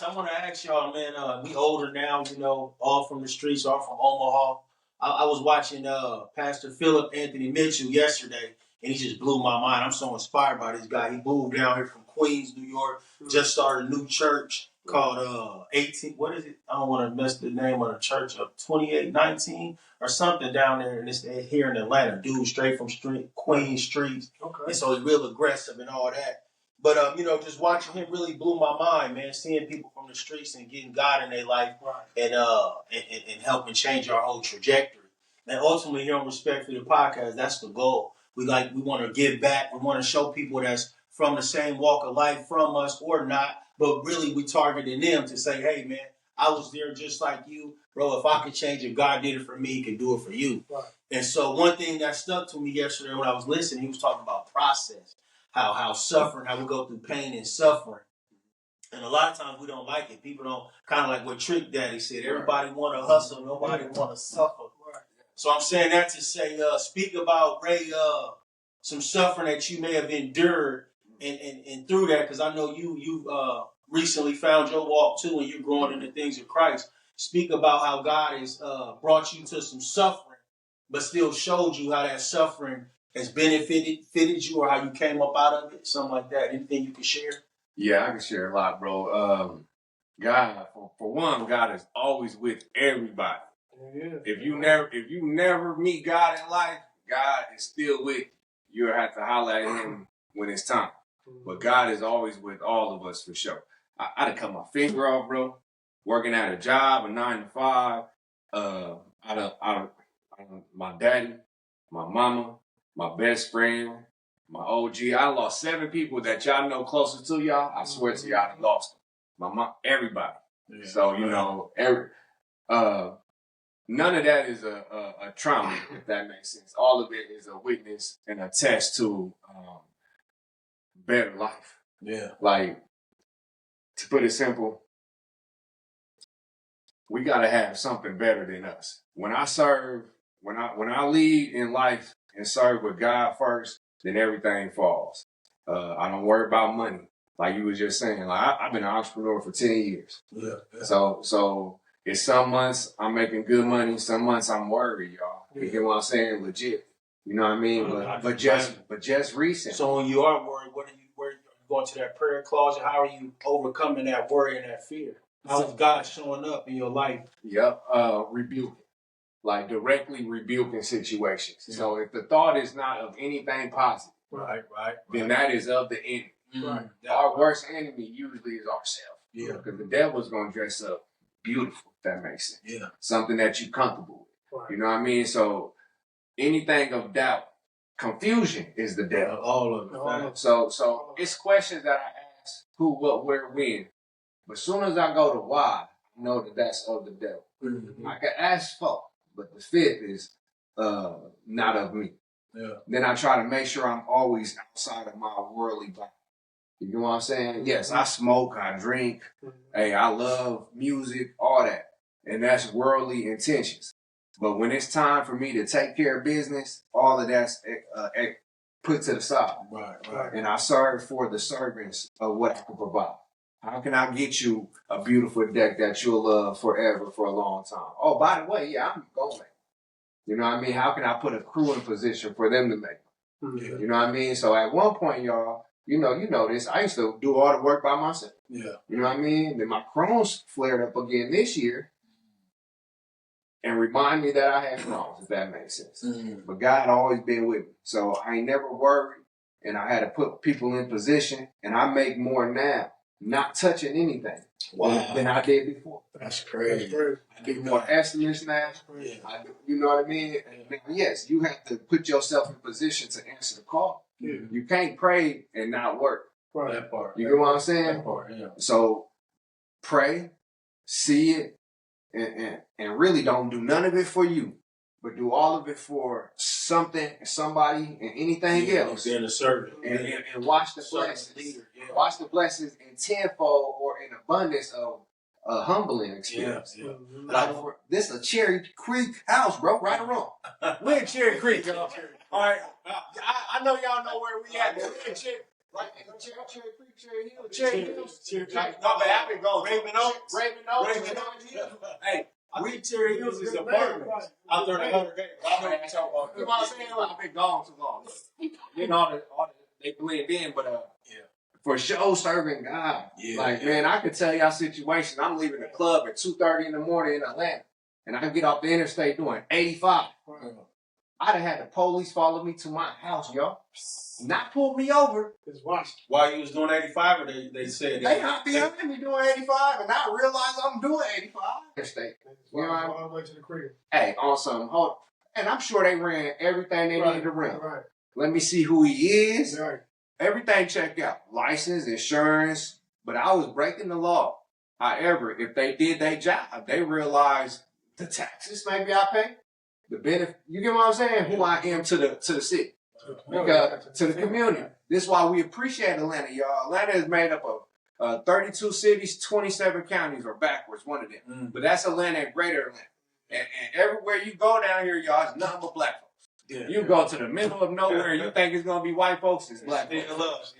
I want to ask y'all, man. We older now, all from the streets, all from Omaha. I was watching Pastor Philip Anthony Mitchell yesterday, and he just blew my mind. I'm so inspired by this guy. He moved down here from Queens, New York. Just started a new church called 18. What is it? I don't want to mess the name of the church up. 2819 or something down there, and it's here in Atlanta. Dude, straight from Queens streets, and so he's real aggressive and all that. But just watching him really blew my mind, man. Seeing people from the streets and getting God in their life, and helping change our whole trajectory. And ultimately, here on Respect-FULLY podcast, that's the goal. We want to give back. We want to show people that's from the same walk of life from us or not, but really we targeting them to say, hey, man, I was there just like you, bro. If I could change it, God did it for me. He can do it for you. Right. And so one thing that stuck to me yesterday when I was listening, he was talking about process. How suffering, how we go through pain and suffering. And a lot of times we don't like it. People don't, kind of like what Trick Daddy said, everybody want to hustle, nobody want to suffer. Right. So I'm saying that to say, speak about, Ray, some suffering that you may have endured and through that, because I know you've recently found your walk too, and you're growing in the things of Christ. Speak about how God has brought you to some suffering, but still showed you how that suffering has benefited you, or how you came up out of it, something like that. Anything you can share? Yeah, I can share a lot, bro. God, for one, God is always with everybody. Yeah. If you never meet God in life, God is still with you. You'll have to holler at him when it's time. But God is always with all of us for sure. I done cut my finger off, bro. Working at a job, a 9 to 5. My daddy, my mama, my best friend, my OG. I lost 7 people that y'all know closer to y'all. I swear to y'all, I lost them. My mom, everybody. Yeah. So, none of that is a trauma, if that makes sense. All of it is a witness and a test to better life. Yeah. Like, to put it simple, we got to have something better than us. When I lead in life and serve with God first, then everything falls. I don't worry about money. Like you was just saying, like I've been an entrepreneur for 10 years. Yeah. So it's some months I'm making good money, some months I'm worried, y'all. You get what I'm saying? Legit. You know what I mean? But just recent. So when you are worried, where are you going to that prayer closet? How are you overcoming that worry and that fear? How is God showing up in your life? Yep. Rebuking. Like directly rebuking situations. Yeah. So if the thought is not of anything positive, right. then that is of the enemy. Right. Our worst enemy usually is ourselves. Yeah. Because the devil's going to dress up beautiful, if that makes sense. Yeah. Something that you're comfortable with. Right. You know what I mean? So anything of doubt, confusion is the devil. All of it. So it's questions that I ask: who, what, where, when. But as soon as I go to why, I know that that's of the devil. Mm-hmm. I can ask for, but the 5th is not of me. Yeah. Then I try to make sure I'm always outside of my worldly body. You know what I'm saying? Yes, I smoke, I drink. Hey, I love music, all that. And that's worldly intentions. But when it's time for me to take care of business, all of that's put to the side. Right. And I serve for the servants of what I can provide. How can I get you a beautiful deck that you'll love forever for a long time? Oh, by the way, yeah, I'm going to make it. You know what I mean? How can I put a crew in position for them to make it? Mm-hmm. You know what I mean? So at one point, y'all, you know this, I used to do all the work by myself. Yeah. You know what I mean? Then my Crohn's flared up again this year and remind me that I had Crohn's, if that makes sense. Mm-hmm. But God always been with me. So I ain't never worried, and I had to put people in position, and I make more now, not touching anything than I did before. That's crazy. I do more estimates now. Yeah. You know what I mean? And yes, you have to put yourself in position to answer the call. Yeah. You can't pray and not work. Right. That part. You get what I'm saying? That part, yeah. So pray, see it, and really don't do none of it for you, but do all of it for something, somebody, and anything else. Being a servant. And watch the blessings. Yeah. Watch the blessings in tenfold or in abundance of a humbling experience. Yeah. Like, this is a Cherry Creek house, bro. Right or wrong? We're in Cherry Creek, y'all. All right. I know y'all know where we at. Like Cherry Creek, Cherry Hills. No, but I've been going. Raven Oaks. Hey, I think Cherry Hills is apartments. After the 100 days. You know what I'm saying? I've been gone too long. You know, all the they blend in, but for sure serving God. Like, man, I could tell y'all situations. I'm leaving the club at 2:30 in the morning in Atlanta, and I get off the interstate doing 85. I'd have had the police follow me to my house, y'all. Not pull me over. Just watch. While you was doing 85, or they said they hop behind me doing 85, and I realize I'm doing 85. Interstate. You know, all the way to the crib. Hey, on some hold. And I'm sure they ran everything they needed to run. Right. Let me see who he is. Right. Everything checked out. License, insurance. But I was breaking the law. However, if they did their job, they realized the taxes maybe I pay. The benefit, you get what I'm saying? Who I am to the city, to the community. This is why we appreciate Atlanta, y'all. Atlanta is made up of 32 cities, 27 counties, or backwards, one of them. But that's Atlanta and Greater Atlanta. And everywhere you go down here, y'all, it's nothing but black folks. Yeah. You go to the middle of nowhere, you think it's gonna be white folks, it's black folks.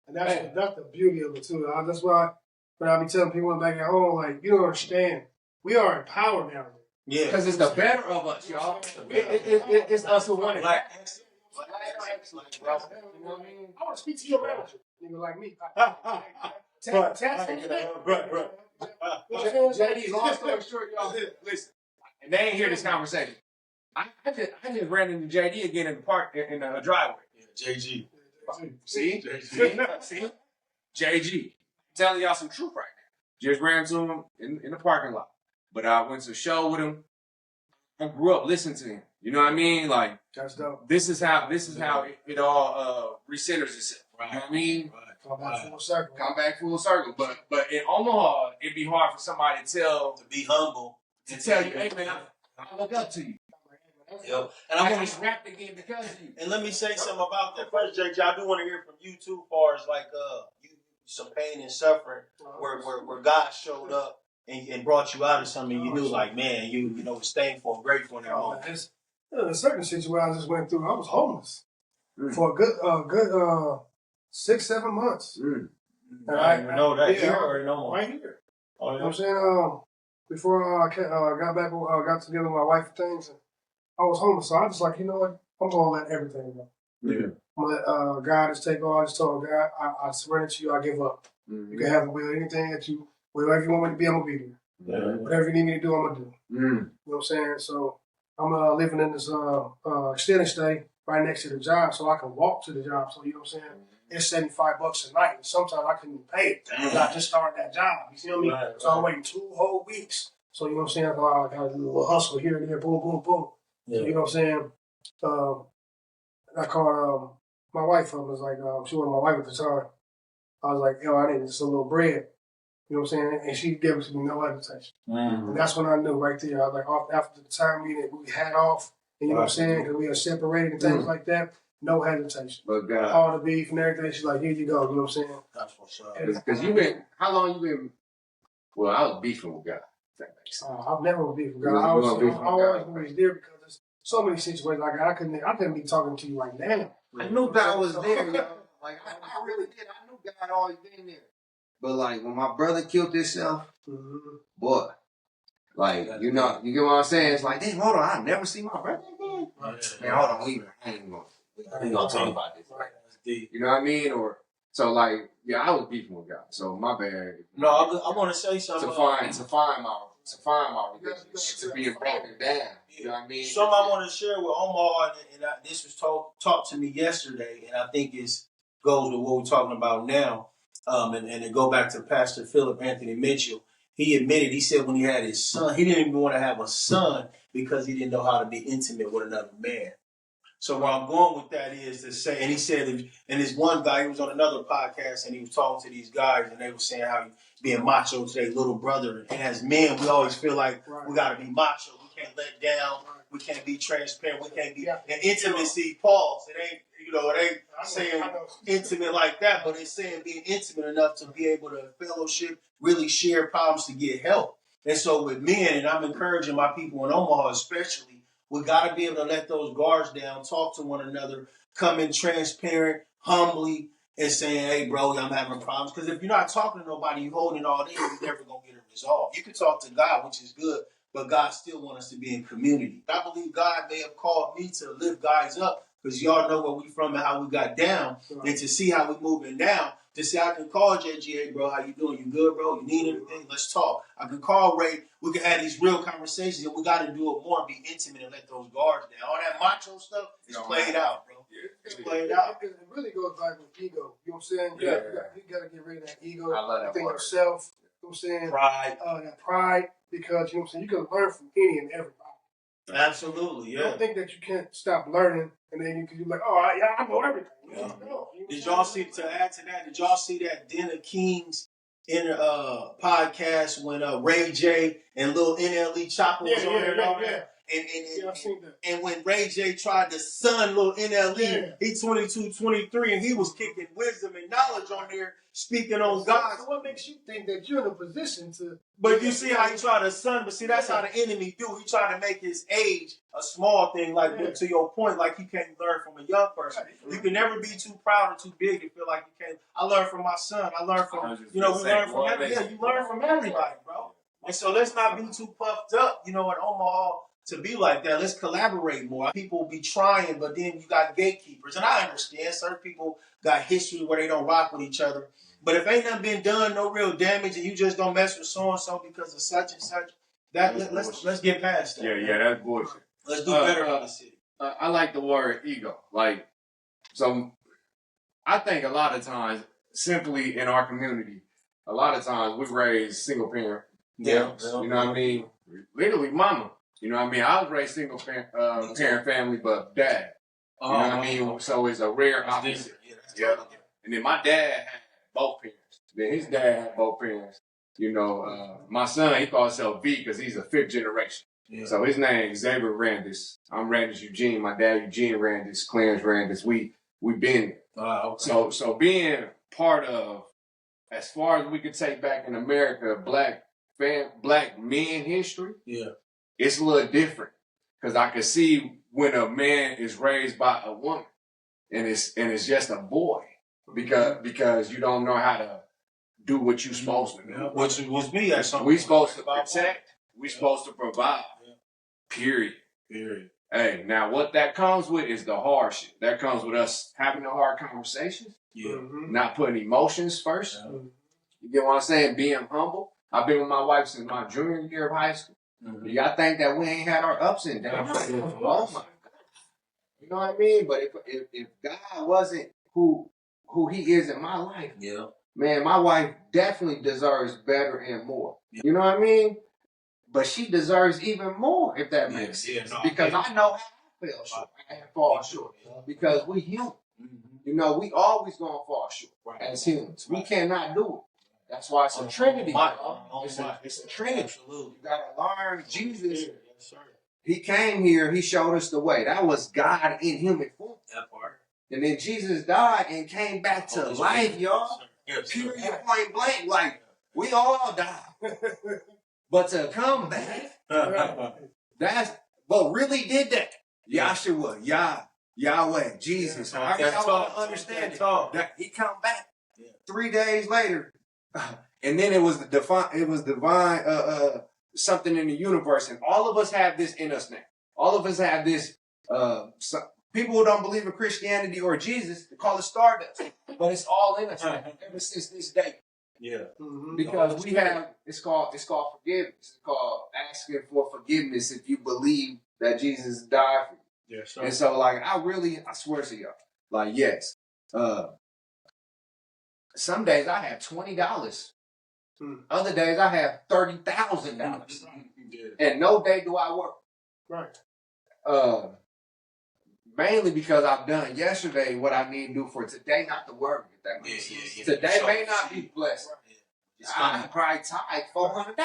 And that's the beauty of it too. That's why when I be telling people back at home, like, you don't understand, we are empowered now. Yeah, because it's the better of us, y'all. It's us who want it. Like, you know what I mean? I want to speak to your manager, nigga like me. JD, long story short, y'all. Listen, and they ain't hear this conversation. I just ran into JD again in the park in the driveway. Yeah, JG. See, JG. I'm telling y'all some truth right now. Just ran to him in the parking lot. But I went to a show with him. I grew up listening to him. You know what I mean? Like, that's dope. This is how it all recenters itself. Right. You know what I mean? Right. Come back full circle. But in Omaha, it'd be hard for somebody to be humble. To tell you, hey man, I look up to you. Yep. And I want to rap again because of you. And let me say something about that. First, JJ, I do want to hear from you too, far as like some pain and suffering where God showed up and brought you out of something you knew, like, man, you know, was thankful and grateful in that moment. In certain situations I just went through, I was homeless for a good 6-7 months. And I didn't even know that. Here or no more? Right here. Oh, yeah. You know what I'm saying? Before I got together with my wife and things, I was homeless. So I was like, you know what? I'm going to let everything go. Yeah. I'm going to let God just take all. I just told God, I surrender to you. I give up. You can have anything that you, whatever you want me to be, I'm going to be there. Yeah. Whatever you need me to do, I'm going to do. You know what I'm saying? So I'm living in this extended stay right next to the job so I can walk to the job. So, you know what I'm saying? It's $75 a night. And sometimes I couldn't even pay it. I just started that job. You feel me? Right. So I'm waiting 2 whole weeks. So, you know what I'm saying? I got to do a little hustle here and there, boom, boom, boom. Yeah. So, you know what I'm saying? I called my wife up. I was like, she was my wife at the time. I was like, yo, I need just a little bread. You know what I'm saying? And she gave it to me, no hesitation. And that's when I knew right there. I was like, after the time we had off, and you know what I'm saying? Because we are separated and things like that, no hesitation. But God. All the beef and everything, she's like, here you go. You know what I'm saying? That's what's up. Because you've been, how long you been, well, I was beefing with God. That makes sense. I've never been beefing with God. I always was there because there's so many situations like I couldn't be talking to you right now. I knew God was there, yo. Like, I really did. I knew God always been there. But, like, when my brother killed himself, boy, like, you get what I'm saying? It's like, damn, hold on, I'll never see my brother again. Man, hold on, we ain't gonna talk about this. You know what I mean? Or, so, like, yeah, I was beefing with God. So, my bad. No, I want to say something. To find my relationship, to be broken down. You know what I mean? Something I want to share with Omar, and this was taught to me yesterday, and I think it goes with what we're talking about now. And to go back to Pastor Philip Anthony Mitchell, he admitted, he said when he had his son, he didn't even want to have a son because he didn't know how to be intimate with another man. So where I'm going with that is to say, and he said, and this one guy, he was on another podcast and he was talking to these guys and they were saying how being macho to their little brother. And as men, we always feel like we got to be macho. We can't let down. We can't be transparent. We can't be in intimacy. Pause. It ain't saying intimate like that, but it's saying being intimate enough to be able to fellowship, really share problems to get help. And so with men, and I'm encouraging my people in Omaha especially, we got to be able to let those guards down, talk to one another, come in transparent, humbly, and saying, hey, bro, I'm having problems. Because if you're not talking to nobody, you holding it all in, you're never going to get it resolved. You can talk to God, which is good, but God still wants us to be in community. I believe God may have called me to lift guys up because y'all know where we from and how we got down, and to see how we moving down. To say I can call JG, hey, bro, how you doing? You good, bro? You need anything? Let's talk. I can call Ray. We can have these real conversations, and we got to do it more and be intimate and let those guards down. All that macho stuff is played out, bro. It's played out. It really goes back with ego. You know what I'm saying? Yeah. You got to get rid of that ego. I love that word. Yourself. You know what I'm saying? Pride. That pride. Because, you know what I'm saying, you can learn from any and everybody. Absolutely, yeah. Don't think that you can't stop learning, and then you're like, oh, I know everything. Yeah. No. Did y'all see, to add to that, did y'all see that Den of Kings in podcast when Ray J and Lil NLE Chopper was on there and all that? I've seen that. And when Ray J tried to son Lil NLE, he 22, 23, and he was kicking wisdom and knowledge on there, speaking on God. So what makes you think that you're in a position to... But you see how he tried to son, but see, that's how the enemy do. He tried to make his age a small thing, like to your point, like he can't learn from a young person. You can never be too proud or too big to feel like you can't. I learned from my son. I learned from, we learn from everybody. Yeah, you learn from everybody, bro. And so let's not be too puffed up, in Omaha to be like that. Let's collaborate more. People be trying, but then you got gatekeepers. And I understand certain people got history where they don't rock with each other. But if ain't nothing been done, no real damage, and you just don't mess with so-and-so because of such and such, let's get past that. Yeah, that's bullshit. Let's do better in the city. I like the word ego. So I think a lot of times, simply in our community, a lot of times we raise single parent. You know what I mean? Literally mama. You know what I mean? I was raised single parent family, but dad. You know what I mean? So it's a rare opposite. Yeah. And then my dad had both parents. Then his dad had both parents. My son, he calls himself V because he's a fifth generation. Yeah. So his name is Xavier Randis. I'm Randis Eugene. My dad Eugene Randis, Clarence Randis. We been there. Okay. So being part of, as far as we could take back in America, black men history, it's a little different. Because I could see when a man is raised by a woman and it's just a boy. Because you don't know how to do what you're supposed to do. Which was me at some We supposed to protect. We supposed to provide. Period. Hey, now what that comes with is the hard shit. That comes with us having the hard conversations. Yeah. Not putting emotions first. Yeah. You get what I'm saying? Being humble. I've been with my wife since my junior year of high school. Mm-hmm. Y'all think that we ain't had our ups and downs? Oh my God. You know what I mean? But if God wasn't who he is in my life, man, my wife definitely deserves better and more. Yeah. You know what I mean? But she deserves even more, if that makes sense. Because I know how I fell short. I fall short. Because we human. Mm-hmm. We always gonna fall short as humans. We cannot do it. That's why it's a Trinity. It's a Trinity. Absolutely. You gotta learn Jesus. He came here, he showed us the way. That was God in human form. That part. And then Jesus died and came back to life, y'all. Period, point blank. Like, we all died. But to come back, but really did that. Yahshua, Yahweh, Jesus. I don't understand it. That he come back 3 days later. And then it was divine something in the universe. And all of us have this in us now. All of us have this, people who don't believe in Christianity or Jesus, they call it stardust. But it's all in us now, ever since this day. Yeah. Mm-hmm. Because it's called forgiveness. It's called asking for forgiveness if you believe that Jesus died for you. Yes, sir. And so, I swear to y'all, yes. Some days I have $20. Other days I have $30,000. And no day do I work. Right. Mainly because I've done yesterday what I need to do for today, not to worry. If that makes sense. Today may not be blessed. I probably tithe $400.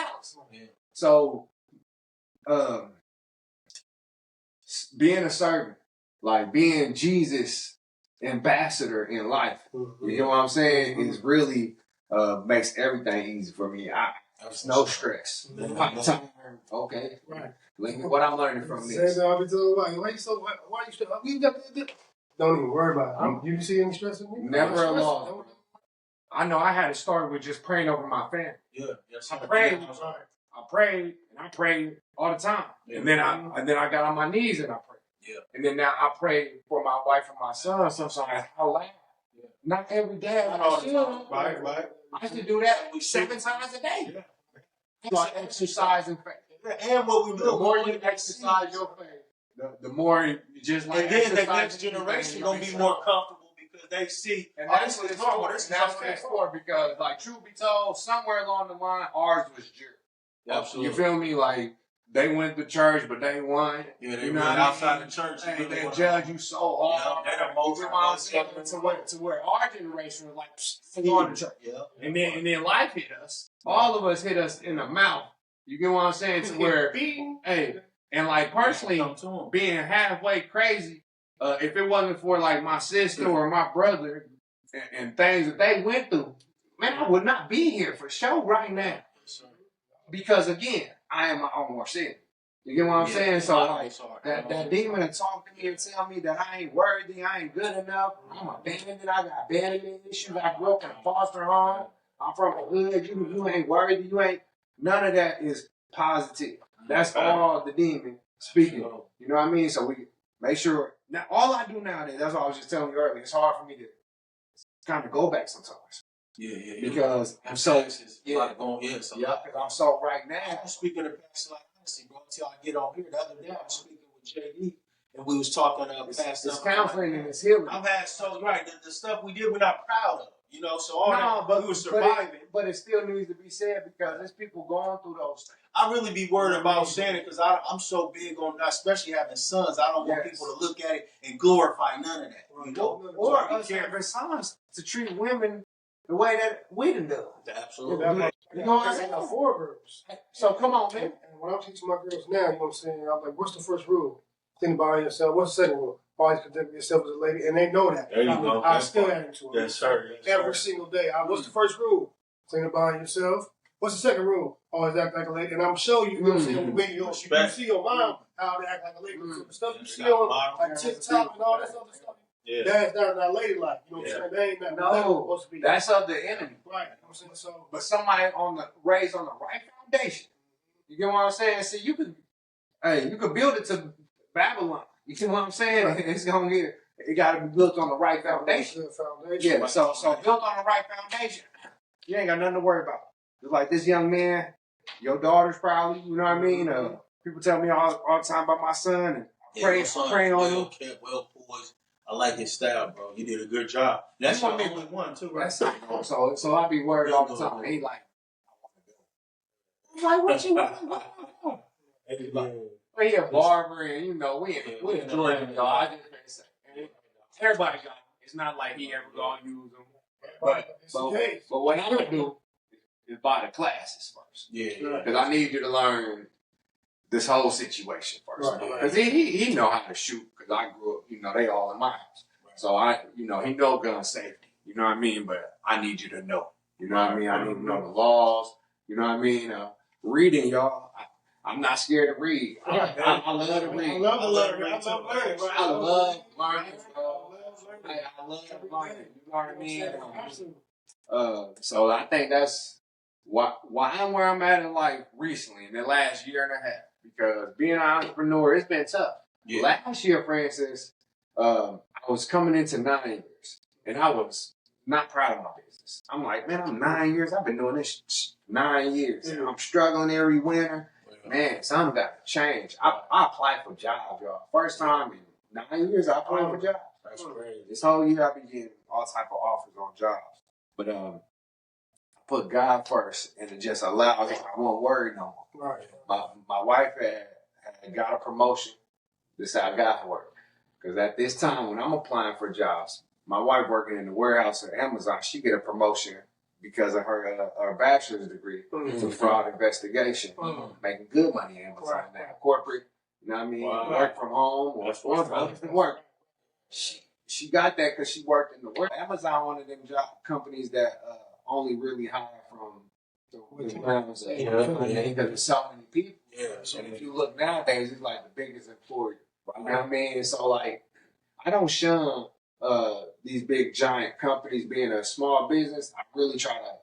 So, being a servant, being Jesus' ambassador in life, you know what I'm saying, is really makes everything easy for me. No stress. Okay. Right. What I'm learning from this. Why you so? Why you still? Don't even worry about it. You see any stress in me? Never alone. I know I had to start with just praying over my family. Yeah, yes, I prayed all the time. Yeah. And then I got on my knees and I prayed. Yeah. And then now I pray for my wife and my son sometimes out loud. Yeah. Not every day. Not all the time. Right. I should do that 7 times a day. Yeah. So I exercise in faith. Yeah, and what we do, the more you exercise your faith, the more you just like. And then the next generation gonna be more comfortable because they see. And that's what it's for. That's what it's for. Because, like, truth be told, somewhere along the line, ours was jury. Absolutely. You feel me? Like, they went to church, but they won. Yeah, they went outside the church. They judge you so hard. Yeah, they're to where our generation was like, going to church. Yeah. And then life hit us. All of us hit us in the mouth. You get what I'm saying? To where, hey, and like personally, being halfway crazy, if it wasn't for like my sister or my brother and things that they went through, man, I would not be here for sure right now. Because again, I am my own worst enemy. You get what I'm saying? So like that demon that talk to me and tell me that I ain't worthy, I ain't good enough, I'm abandoned, I got abandonment issues, I grew up in a foster home, I'm from a hood, you ain't worthy, you ain't. None of that is positive. That's all the demon speaking. You know what I mean? So we make sure. Now, all I do nowadays, that's what I was just telling you earlier, it's hard for me to kind of go back sometimes. Yeah. Because I'm so, because I'm so right now. I'm speaking to Pastor like honestly, bro, until I get on here. The other day I was speaking with JD. And we was talking past it's counseling and it's healing. I've had the stuff we did we're not proud of. You know, so we were surviving. But it still needs to be said because there's people going through those things. I really be worried about saying it because I'm so big on, especially having sons, I don't want people to look at it and glorify none of that. You know? Or us having sons to treat women the way that we done done. Absolutely. You know what I'm saying? I got 4 girls. So come on, man. And when I'm teaching my girls now, you know what I'm saying? I'm like, what's the first rule? Think about yourself. What's the second rule? Always conduct yourself as a lady, and they know that. There you go. I still add it to them. Yes, sir. Every single day. What's the first rule? Think about yourself. What's the second rule? Always act like a lady. And I'm showing you, you know what I'm saying, when you see your mom, how they act like a lady. So the stuff you see on like TikTok and all that other stuff, that's not ladylike. You know what I'm saying? They ain't nothing supposed to be. That's of the enemy. Right. You know what I'm saying? So, but somebody raised on the right foundation. You get what I'm saying? See, you could build it to Babylon. You see what I'm saying? Right. It got to be built on the right foundation. Yeah, so built on the right foundation, you ain't got nothing to worry about. Just like this young man, your daughter's probably, you know what I mean? People tell me all the time about my son and praying on him. Well poised. I like his style, bro. You did a good job. That's your only one, too, right? So I be worried all the time. He like, I'm like, what you want? He a barber, and you know we in Georgia, y'all. I just can't say everybody got it. It's not like he ever gonna use them, but what I'm gonna do is buy the classes first. Yeah, because I need you to learn this whole situation first. Because he know how to shoot. Because I grew up, you know, they all in my house, so he know gun safety. You know what I mean? But I need you to know. You know what I mean? I need to know the laws. You know what I mean? Reading, y'all. I'm not scared to read. I love to read. I love learning. I love learning. I love learning. You know what I mean? So I think that's why I'm where I'm at in life recently, in the last year and a half. Because being an entrepreneur, it's been tough. Yeah. Last year, for instance, I was coming into 9 years, and I was not proud of my business. I'm like, man, I'm 9 years. I've been doing this 9 years. And I'm struggling every winter. Man, something got to change. I applied for jobs, y'all. First time in 9 years, I applied for jobs. That's crazy. This whole year, I've been getting all type of offers on jobs. But I put God first, and it just allows I won't worry no more. Right. My wife had got a promotion. This is how God worked. Because at this time, when I'm applying for jobs, my wife working in the warehouse at Amazon, she get a promotion because of her bachelor's degree for fraud investigation, making good money at Amazon now. Corporate, you know what I mean? Wow. Work from home or work. She got that because she worked in the work. Amazon, one of them job companies that only really hire from the grounds because there's so many people. Yeah, and if you look nowadays, it's like the biggest employer. You know what I mean? So like, I don't shun these big giant companies being a small business. I really try to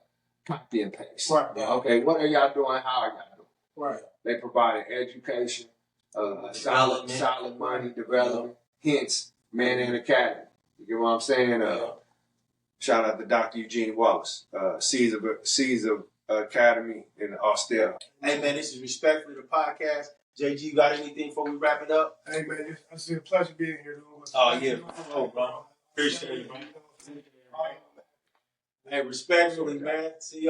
copy and paste. Right. Okay, what are y'all doing? How are y'all doing? Right. They provide education, solid money development, hence Man and Academy. You get what I'm saying? Shout out to Dr. Eugene Wallace, Seeds of Academy in Austell. Hey man, this is Respectfully the podcast. JG, you got anything before we wrap it up? Hey man, it's a pleasure being here. Dude. Oh yeah, bro. Appreciate it, man. Hey, respectfully, man. See y'all.